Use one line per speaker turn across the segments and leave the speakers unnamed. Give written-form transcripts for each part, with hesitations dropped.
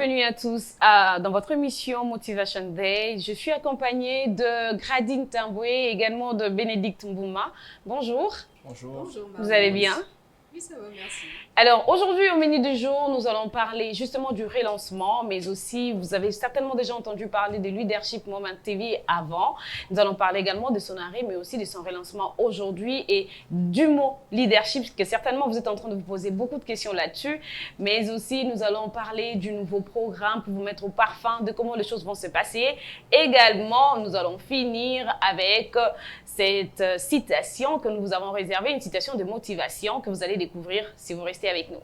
bienvenue à tous dans votre émission Motivation Day. Je suis accompagnée de Gradine Tamboué, également de Bénédicte Mbouma. Bonjour.
Bonjour.
Bonjour
Vous allez bien?
Oui, ça va, merci.
Alors aujourd'hui au menu du jour, nous allons parler justement du relancement, mais aussi vous avez certainement déjà entendu parler de Leadership Moment TV avant. Nous allons parler également de son arrêt, mais aussi de son relancement aujourd'hui et du mot leadership, que certainement vous êtes en train de vous poser beaucoup de questions là-dessus. Mais aussi nous allons parler du nouveau programme pour vous mettre au parfum de comment les choses vont se passer. Également, nous allons finir avec cette citation que nous vous avons réservée, une citation de motivation que vous allez découvrir si vous restez avec nous.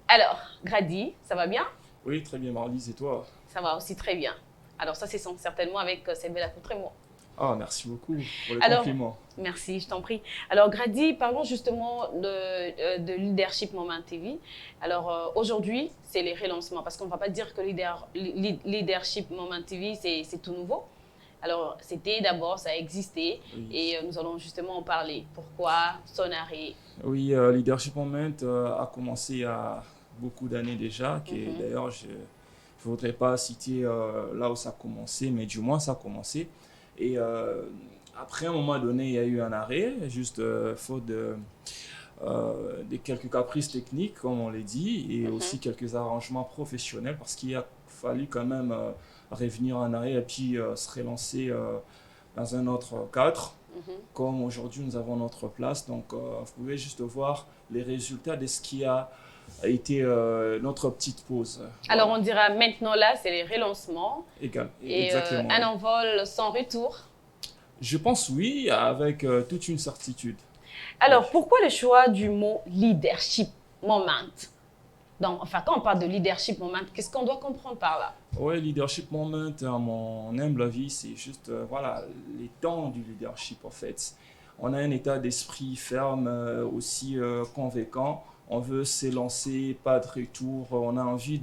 Alors, Grady, ça va bien?
Oui, très bien, Marlise, et toi?
Ça va aussi très bien. Alors ça, c'est certainement avec cette belle accoutrement.
Ah, merci beaucoup pour les
Alors,
compliments.
Merci, je t'en prie. Alors, Grady, parlons justement de Leadership Moment TV. Alors, aujourd'hui, c'est les relancements, parce qu'on ne va pas dire que Leadership Moment TV, c'est tout nouveau. Alors, c'était d'abord, ça a existé,
Oui.
et nous allons justement en parler. Pourquoi son arrêt?
Oui, Leadership Moment a commencé il y a beaucoup d'années déjà, d'ailleurs, je ne voudrais pas citer là où ça a commencé, mais du moins, ça a commencé. Et après, à un moment donné, il y a eu un arrêt, juste faute de quelques caprices techniques, comme on l'a dit, et aussi quelques arrangements professionnels, parce qu'il a fallu quand même revenir en arrêt et puis se relancer dans un autre cadre. Comme aujourd'hui, nous avons notre place. Donc, vous pouvez juste voir les résultats de ce qui a été notre petite pause.
Alors, on dira maintenant là, c'est les relancements.
Exactement.
Un envol sans retour.
Je pense oui, avec toute une certitude.
Alors, pourquoi le choix du mot leadership moment? Donc, enfin, quand on parle de leadership moment, qu'est-ce qu'on doit comprendre par là?
Oui, leadership moment, à mon humble avis, c'est juste voilà, les temps du leadership en fait. On a un état d'esprit ferme, aussi convaincant. On veut s'élancer, pas de retour. On a envie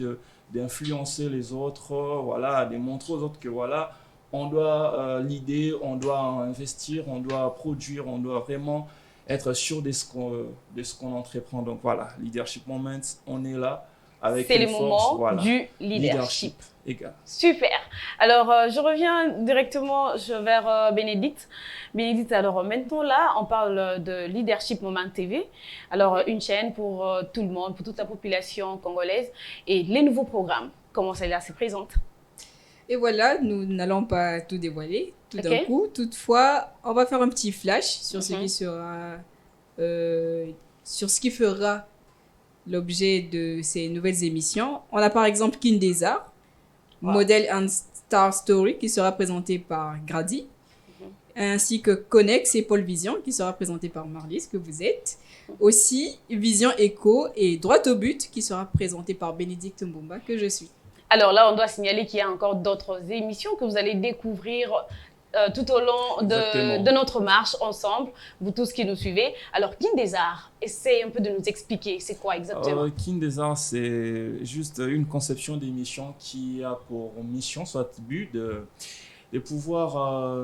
d'influencer les autres, voilà, de montrer aux autres que voilà, on doit l'idée, on doit investir, on doit produire, on doit vraiment être sûr de ce qu'on entreprend. Donc voilà, leadership moments, on est là avec
c'est
une
le
force,
moment
voilà,
du leadership.
Égal.
Super. Alors, je reviens directement vers Bénédicte. Bénédicte, alors maintenant là, on parle de Leadership Moment TV. Alors, une chaîne pour tout le monde, pour toute la population congolaise. Et les nouveaux programmes, comment cela se présente?
Et voilà, nous n'allons pas tout dévoiler tout d'un coup. Toutefois, on va faire un petit flash sur ce qui sera, sur ce qui fera l'objet de ces nouvelles émissions. On a par exemple Kin des Arts, Model and Star Story qui sera présenté par Grady, ainsi que Connex et Paul Vision qui sera présenté par Marlise, que vous êtes. Aussi Vision Echo et Droit au but qui sera présenté par Bénédicte Mbouma, que je suis.
Alors là, on doit signaler qu'il y a encore d'autres émissions que vous allez découvrir tout au long de notre marche ensemble, vous tous qui nous suivez. Alors, Kin des Arts, essaye un peu de nous expliquer, c'est quoi exactement?
Kin des Arts, c'est juste une conception d'émission qui a pour mission, soit but, de pouvoir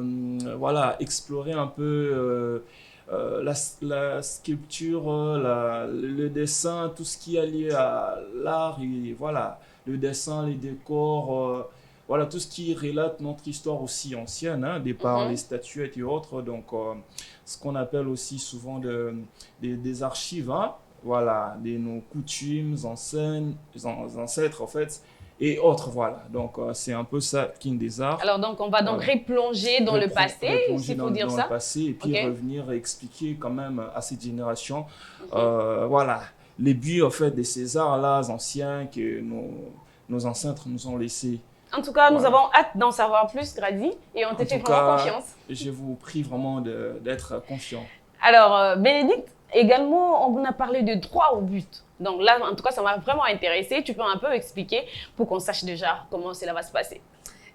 voilà, explorer un peu la sculpture, le dessin, tout ce qui est lié à l'art, et voilà, le dessin, les décors, voilà, tout ce qui relate notre histoire aussi ancienne, hein, par les statuettes et autres. Donc, ce qu'on appelle aussi souvent des archives, hein, voilà, de nos coutumes, ancêtres, en fait, et autres, voilà. Donc, c'est un peu ça, Kin des Arts.
Alors, donc, on va donc replonger dans le passé, s'il faut dire ça.
Dans le passé, et puis revenir expliquer quand même à cette génération, voilà, les buts, en fait, de ces arts-là anciens que nos ancêtres nous ont laissés.
En tout cas, nous avons hâte d'en savoir plus, Grady, et on te fait vraiment confiance.
Je vous prie vraiment d'être confiant.
Alors, Bénédicte, également, on a parlé de droit au but. Donc là, en tout cas, ça m'a vraiment intéressé. Tu peux un peu expliquer pour qu'on sache déjà comment cela va se passer.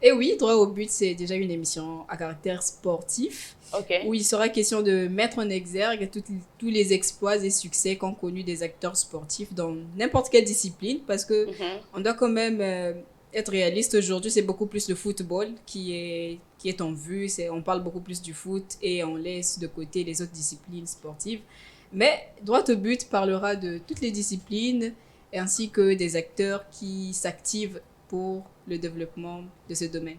Et oui, Droit au but, c'est déjà une émission à caractère sportif, où il sera question de mettre en exergue tous les exploits et succès qu'ont connus des acteurs sportifs dans n'importe quelle discipline, parce que on doit quand même être réaliste, aujourd'hui, c'est beaucoup plus le football qui est en vue. On parle beaucoup plus du foot et on laisse de côté les autres disciplines sportives. Mais Droit au but parlera de toutes les disciplines ainsi que des acteurs qui s'activent pour le développement de ce domaine.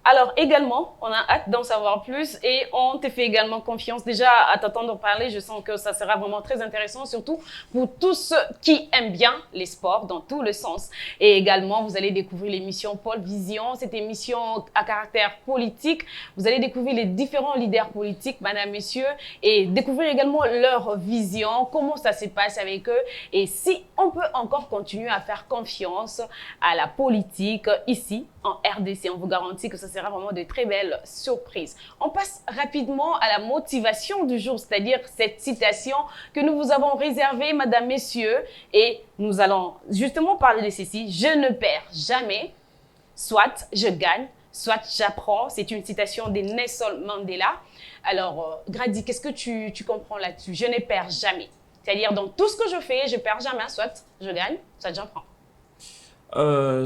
Alors également, on a hâte d'en savoir plus et on te fait également confiance. Déjà, à t'entendre parler, je sens que ça sera vraiment très intéressant, surtout pour tous ceux qui aiment bien les sports dans tout le sens. Et également, vous allez découvrir l'émission Pôle Vision, cette émission à caractère politique. Vous allez découvrir les différents leaders politiques, madame, messieurs, et découvrir également leur vision, comment ça se passe avec eux et si on peut encore continuer à faire confiance à la politique ici en RDC. On vous garantit que ça sera vraiment de très belles surprises. On passe rapidement à la motivation du jour, c'est-à-dire cette citation que nous vous avons réservée, madame, messieurs, et nous allons justement parler de ceci. Je ne perds jamais, soit je gagne, soit j'apprends. C'est une citation de Nelson Mandela. Alors, Grady, qu'est-ce que tu comprends là-dessus? Je ne perds jamais. C'est-à-dire, dans tout ce que je fais, je ne perds jamais, soit je gagne, soit j'apprends.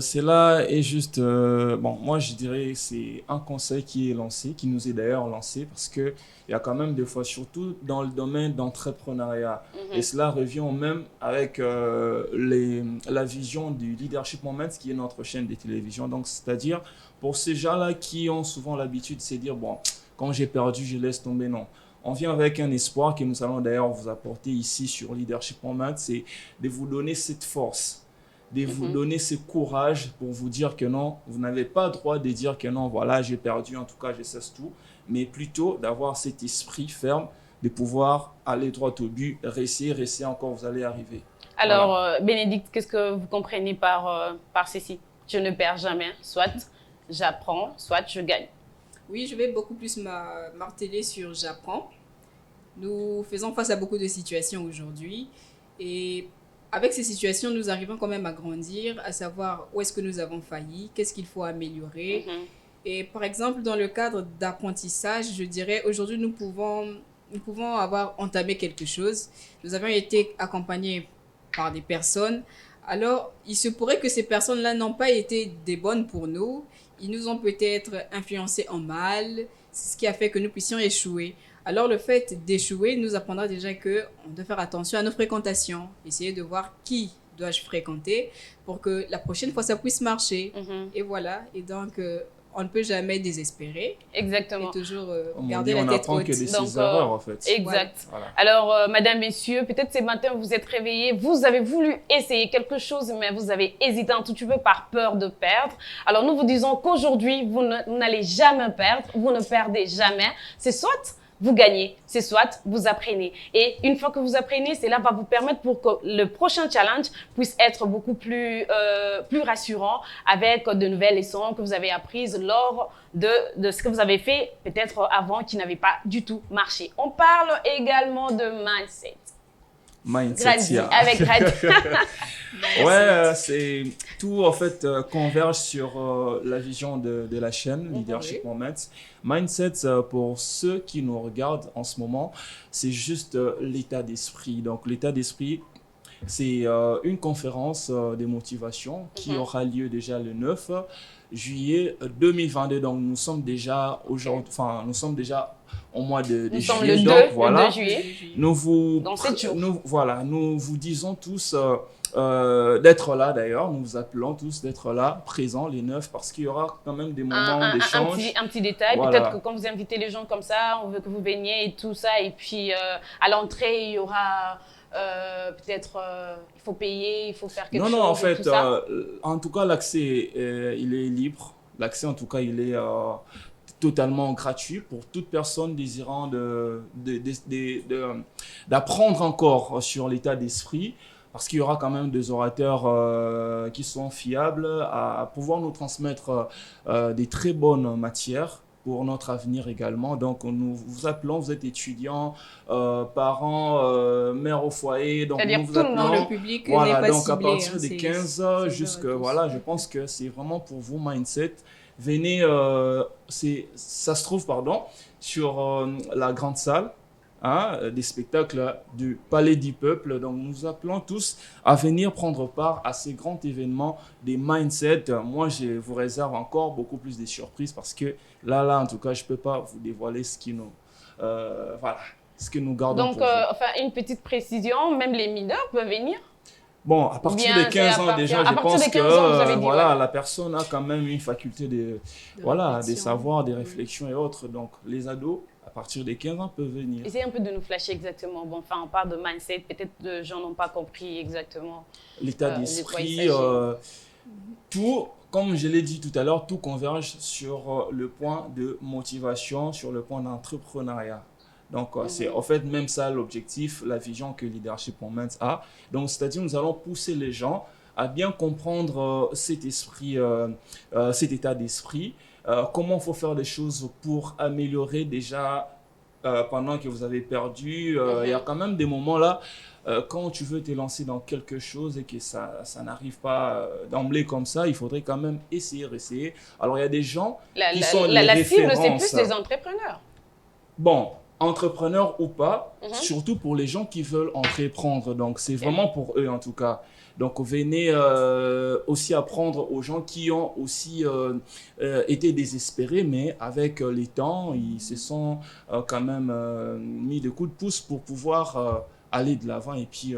C'est là et juste, bon, moi je dirais c'est un conseil qui est lancé, qui nous est d'ailleurs lancé parce que il y a quand même des fois, surtout dans le domaine d'entrepreneuriat, et cela revient même avec la vision du Leadership Moments qui est notre chaîne de télévision. Donc, c'est-à-dire pour ces gens-là qui ont souvent l'habitude de se dire, bon, quand j'ai perdu, je laisse tomber, non. On vient avec un espoir que nous allons d'ailleurs vous apporter ici sur Leadership Moments, c'est de vous donner cette force, de vous donner ce courage pour vous dire que non, vous n'avez pas le droit de dire que non, voilà, j'ai perdu, en tout cas, je cesse tout, mais plutôt d'avoir cet esprit ferme, de pouvoir aller droit au but, rester encore, vous allez arriver.
Alors,
voilà.
Bénédicte, qu'est-ce que vous comprenez par ceci? Je ne perds jamais, soit j'apprends, soit je gagne.
Oui, je vais beaucoup plus marteler sur j'apprends. Nous faisons face à beaucoup de situations aujourd'hui et avec ces situations, nous arrivons quand même à grandir, à savoir où est-ce que nous avons failli, qu'est-ce qu'il faut améliorer. Et par exemple, dans le cadre d'apprentissage, je dirais aujourd'hui, nous pouvons avoir entamé quelque chose. Nous avons été accompagnés par des personnes. Alors, il se pourrait que ces personnes-là n'ont pas été des bonnes pour nous. Ils nous ont peut-être influencés en mal, c'est ce qui a fait que nous puissions échouer. Alors, le fait d'échouer nous apprendra déjà qu'on doit faire attention à nos fréquentations, essayer de voir qui dois-je fréquenter pour que la prochaine fois, ça puisse marcher. Et voilà, et donc, on ne peut jamais désespérer.
Exactement.
Et toujours garder la tête haute.
On apprend que de ses erreurs, en fait.
Exact. Voilà. Alors, madame, messieurs, peut-être ce matin, vous êtes réveillés, vous avez voulu essayer quelque chose, mais vous avez hésité un tout petit peu par peur de perdre. Alors, nous vous disons qu'aujourd'hui, vous n'allez jamais perdre, vous ne perdez jamais. C'est soit vous gagnez, c'est soit vous apprenez. Et une fois que vous apprenez, cela va vous permettre pour que le prochain challenge puisse être beaucoup plus rassurant avec de nouvelles leçons que vous avez apprises lors de ce que vous avez fait peut-être avant qui n'avait pas du tout marché. On parle également de mindset.
Mindset,
avec Grady.
Ouais, c'est tout en fait converge sur la vision de la chaîne Leadership Moments. Mindset, pour ceux qui nous regardent en ce moment, c'est juste l'état d'esprit. Donc l'état d'esprit, c'est une conférence de motivation qui aura lieu déjà le 9 juillet 2022. Donc nous sommes déjà aujourd'hui, enfin nous sommes déjà au mois de
nous
juillet.
sommes le 2,
donc, voilà,
le 2 juillet.
Dans 7 jours. Nous vous disons tous d'être là d'ailleurs. Nous vous appelons tous d'être là, présents les 9, parce qu'il y aura quand même des moments d'échange.
Un petit détail,
voilà.
Peut-être que quand vous invitez les gens comme ça, on veut que vous veniez et tout ça. Et puis à l'entrée, il y aura peut-être il faut payer, il faut faire quelque chose.
Non, en fait, en tout cas, l'accès, il est libre. L'accès, en tout cas, il est totalement gratuit pour toute personne désirant d'apprendre encore sur l'état d'esprit, parce qu'il y aura quand même des orateurs qui sont fiables à pouvoir nous transmettre des très bonnes matières pour notre avenir également. Donc, nous vous appelons, vous êtes étudiants, parents, mères au foyer. Donc, nous vous appelons.
Le public
voilà,
n'est pas
donc
ciblé,
à partir des 15 jusqu'à, voilà, je pense que c'est vraiment pour vous, Mindset. Venez, ça se trouve, sur la grande salle hein, des spectacles du Palais du Peuple. Donc, nous appelons tous à venir prendre part à ces grands événements des Mindsets. Moi, je vous réserve encore beaucoup plus de surprises parce que là, en tout cas, je ne peux pas vous dévoiler ce qui nous, voilà, ce que nous gardons
Donc,
pour vous.
enfin, une petite précision, même les mineurs peuvent venir.
Bon, à partir de 15 ans déjà, je pense que voilà, la personne a quand même une faculté de voilà, des savoirs, des réflexions et autres. Donc, les ados, à partir de 15 ans, peuvent venir.
Essayez un peu de nous flasher exactement. Bon, enfin, on parle de mindset. Peut-être les gens n'ont pas compris exactement.
L'état d'esprit, tout, comme je l'ai dit tout à l'heure, tout converge sur le point de motivation, sur le point d'entrepreneuriat. Donc, c'est en fait même ça l'objectif, la vision que Leadership Moments a. Donc, c'est-à-dire nous allons pousser les gens à bien comprendre cet esprit, cet état d'esprit, comment il faut faire les choses pour améliorer déjà pendant que vous avez perdu. Il y a quand même des moments là, quand tu veux te lancer dans quelque chose et que ça n'arrive pas d'emblée comme ça, il faudrait quand même essayer. Alors, il y a des gens qui sont les
la cible,
références.
c'est plus les entrepreneurs.
Bon, entrepreneurs ou pas, surtout pour les gens qui veulent entreprendre. Donc, c'est vraiment pour eux en tout cas. Donc, venez aussi apprendre aux gens qui ont aussi été désespérés, mais avec les temps, ils se sont quand même mis des coups de pouce pour pouvoir aller de l'avant et puis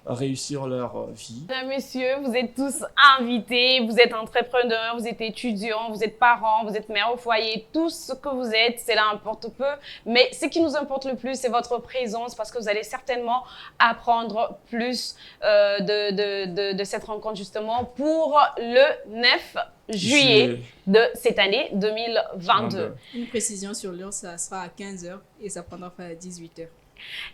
réussir leur vie.
Mesdames, messieurs, vous êtes tous invités, vous êtes entrepreneurs, vous êtes étudiants, vous êtes parents, vous êtes mères au foyer, tout ce que vous êtes, cela importe peu. Mais ce qui nous importe le plus, c'est votre présence parce que vous allez certainement apprendre plus de cette rencontre justement pour le 9 juillet de cette année 2022.
Une précision sur l'heure, ça sera à 15h et ça prendra fin à 18h.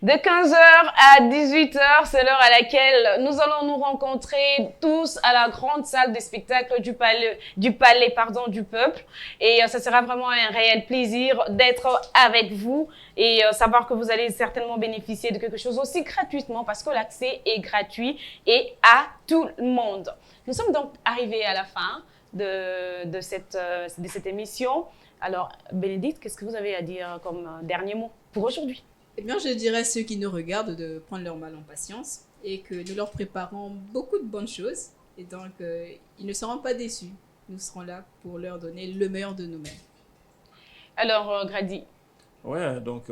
De 15h à 18h, c'est l'heure à laquelle nous allons nous rencontrer tous à la grande salle des spectacles du palais du Peuple. Et ça sera vraiment un réel plaisir d'être avec vous et savoir que vous allez certainement bénéficier de quelque chose aussi gratuitement parce que l'accès est gratuit et à tout le monde. Nous sommes donc arrivés à la fin de cette émission. Alors, Bénédicte, qu'est-ce que vous avez à dire comme dernier mot pour aujourd'hui?
Eh bien, je dirais à ceux qui nous regardent de prendre leur mal en patience et que nous leur préparons beaucoup de bonnes choses. Et donc, ils ne seront pas déçus. Nous serons là pour leur donner le meilleur de nous-mêmes.
Alors, Grady.
Ouais, donc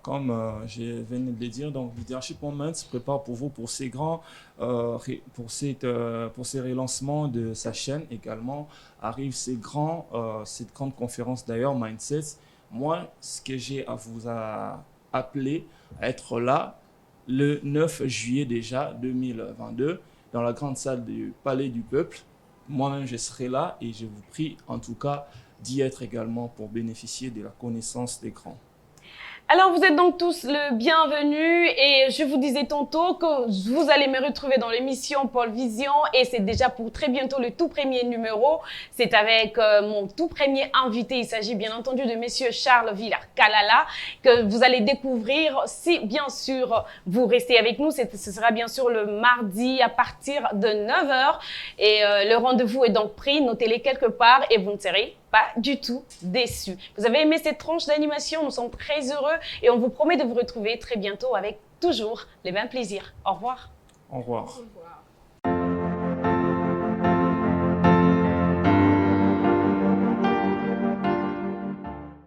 comme je venais de le dire, donc Leadership Moments se prépare pour vous pour ces grands, pour ces relancements de sa chaîne également. Arrive cette grande conférence d'ailleurs, Mindsets. Moi, ce que j'ai à vous appeler à être là le 9 juillet déjà 2022 dans la grande salle du Palais du Peuple. Moi-même, je serai là et je vous prie en tout cas d'y être également pour bénéficier de la connaissance des grands.
Alors, vous êtes donc tous le bienvenu et je vous disais tantôt que vous allez me retrouver dans l'émission Pôle Vision et c'est déjà pour très bientôt le tout premier numéro. C'est avec mon tout premier invité. Il s'agit bien entendu de Monsieur Charles Villard-Kalala que vous allez découvrir si bien sûr vous restez avec nous. Ce sera bien sûr le mardi à partir de 9h et le rendez-vous est donc pris. Notez-les quelque part et vous ne serez pas du tout déçus. Vous avez aimé cette tranche d'animation, nous sommes très heureux et on vous promet de vous retrouver très bientôt avec toujours les mêmes plaisirs. Au revoir.
Au revoir.